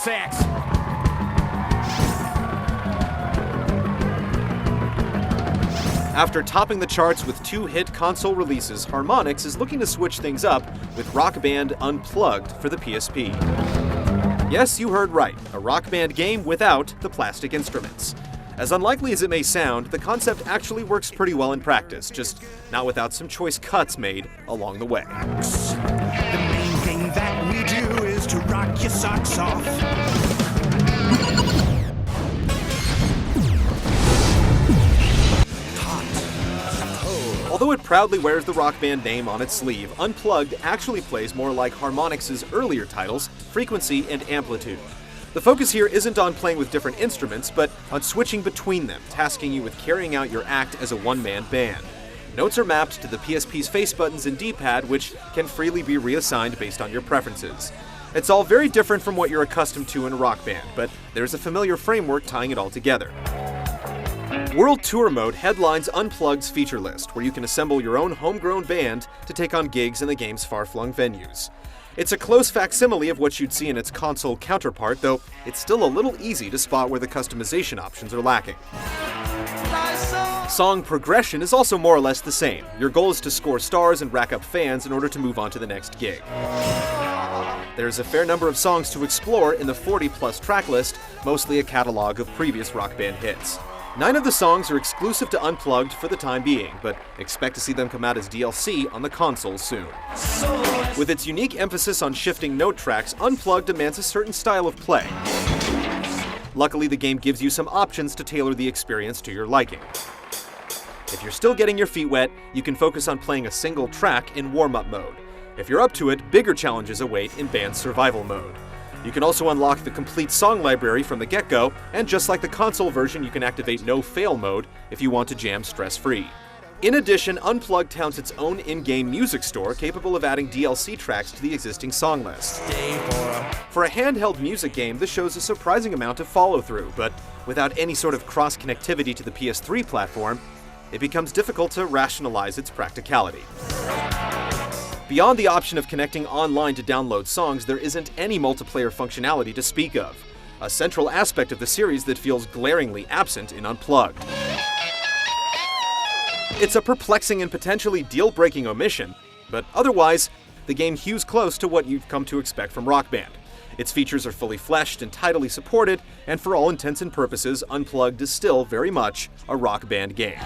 sax. After topping the charts with 2 hit console releases, Harmonix is looking to switch things up with Rock Band Unplugged for the PSP. Yes, you heard right, a Rock Band game without the plastic instruments. As unlikely as it may sound, the concept actually works pretty well in practice, just not without some choice cuts made along the way. The main thing that we do is to rock your socks off. Although it proudly wears the Rock Band name on its sleeve, Unplugged actually plays more like Harmonix's earlier titles, Frequency and Amplitude. The focus here isn't on playing with different instruments, but on switching between them, tasking you with carrying out your act as a one-man band. Notes are mapped to the PSP's face buttons and D-pad, which can freely be reassigned based on your preferences. It's all very different from what you're accustomed to in Rock Band, but there's a familiar framework tying it all together. World Tour Mode headlines Unplugged's feature list, where you can assemble your own homegrown band to take on gigs in the game's far-flung venues. It's a close facsimile of what you'd see in its console counterpart, though it's still a little easy to spot where the customization options are lacking. Song progression is also more or less the same. Your goal is to score stars and rack up fans in order to move on to the next gig. There's a fair number of songs to explore in the 40-plus track list, mostly a catalog of previous Rock Band hits. 9 of the songs are exclusive to Unplugged for the time being, but expect to see them come out as DLC on the console soon. With its unique emphasis on shifting note tracks, Unplugged demands a certain style of play. Luckily, the game gives you some options to tailor the experience to your liking. If you're still getting your feet wet, you can focus on playing a single track in warm-up mode. If you're up to it, bigger challenges await in band survival mode. You can also unlock the complete song library from the get-go, and just like the console version, you can activate no-fail mode if you want to jam stress-free. In addition, Unplugged touts its own in-game music store capable of adding DLC tracks to the existing song list. For a handheld music game, this shows a surprising amount of follow-through, but without any sort of cross-connectivity to the PS3 platform, it becomes difficult to rationalize its practicality. Beyond the option of connecting online to download songs, there isn't any multiplayer functionality to speak of, a central aspect of the series that feels glaringly absent in Unplugged. It's a perplexing and potentially deal-breaking omission, but otherwise, the game hews close to what you've come to expect from Rock Band. Its features are fully fleshed and tidily supported, and for all intents and purposes, Unplugged is still very much a Rock Band game.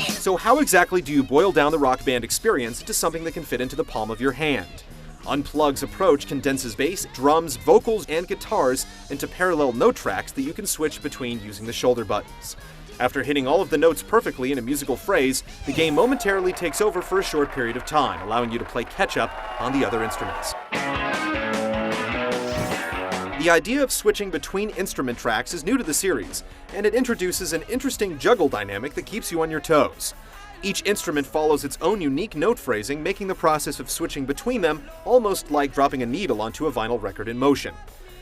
So how exactly do you boil down the Rock Band experience into something that can fit into the palm of your hand? Unplugged's approach condenses bass, drums, vocals, and guitars into parallel note tracks that you can switch between using the shoulder buttons. After hitting all of the notes perfectly in a musical phrase, the game momentarily takes over for a short period of time, allowing you to play catch-up on the other instruments. The idea of switching between instrument tracks is new to the series, and it introduces an interesting juggle dynamic that keeps you on your toes. Each instrument follows its own unique note phrasing, making the process of switching between them almost like dropping a needle onto a vinyl record in motion.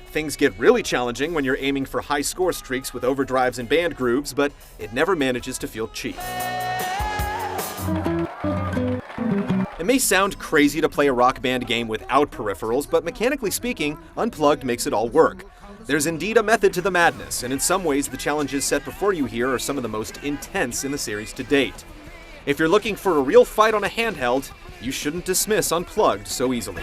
Things get really challenging when you're aiming for high score streaks with overdrives and band grooves, but it never manages to feel cheap. It may sound crazy to play a Rock Band game without peripherals, but mechanically speaking, Unplugged makes it all work. There's indeed a method to the madness, and in some ways the challenges set before you here are some of the most intense in the series to date. If you're looking for a real fight on a handheld, you shouldn't dismiss Unplugged so easily.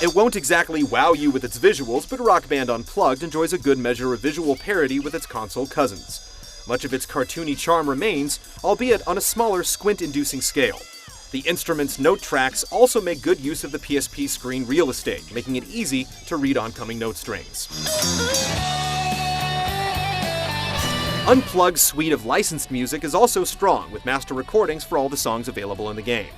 It won't exactly wow you with its visuals, but Rock Band Unplugged enjoys a good measure of visual parody with its console cousins. Much of its cartoony charm remains, albeit on a smaller, squint-inducing scale. The instrument's note tracks also make good use of the PSP screen real estate, making it easy to read oncoming note strings. Unplugged's suite of licensed music is also strong, with master recordings for all the songs available in the game.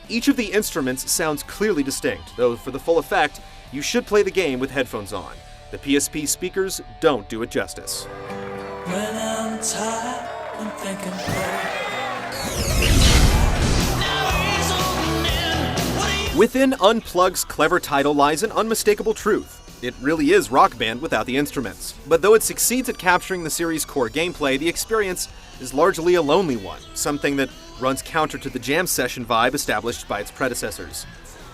Each of the instruments sounds clearly distinct, though for the full effect, you should play the game with headphones on. The PSP speakers don't do it justice. When I'm tired Within Unplugged's clever title lies an unmistakable truth. It really is Rock Band without the instruments. But though it succeeds at capturing the series' core gameplay, the experience is largely a lonely one, something that runs counter to the jam session vibe established by its predecessors.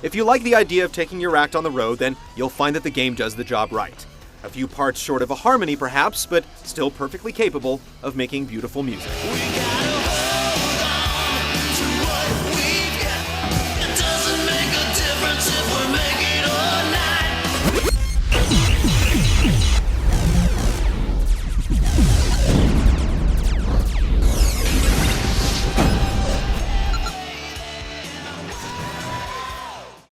If you like the idea of taking your act on the road, then you'll find that the game does the job right. A few parts short of a harmony perhaps, but still perfectly capable of making beautiful music.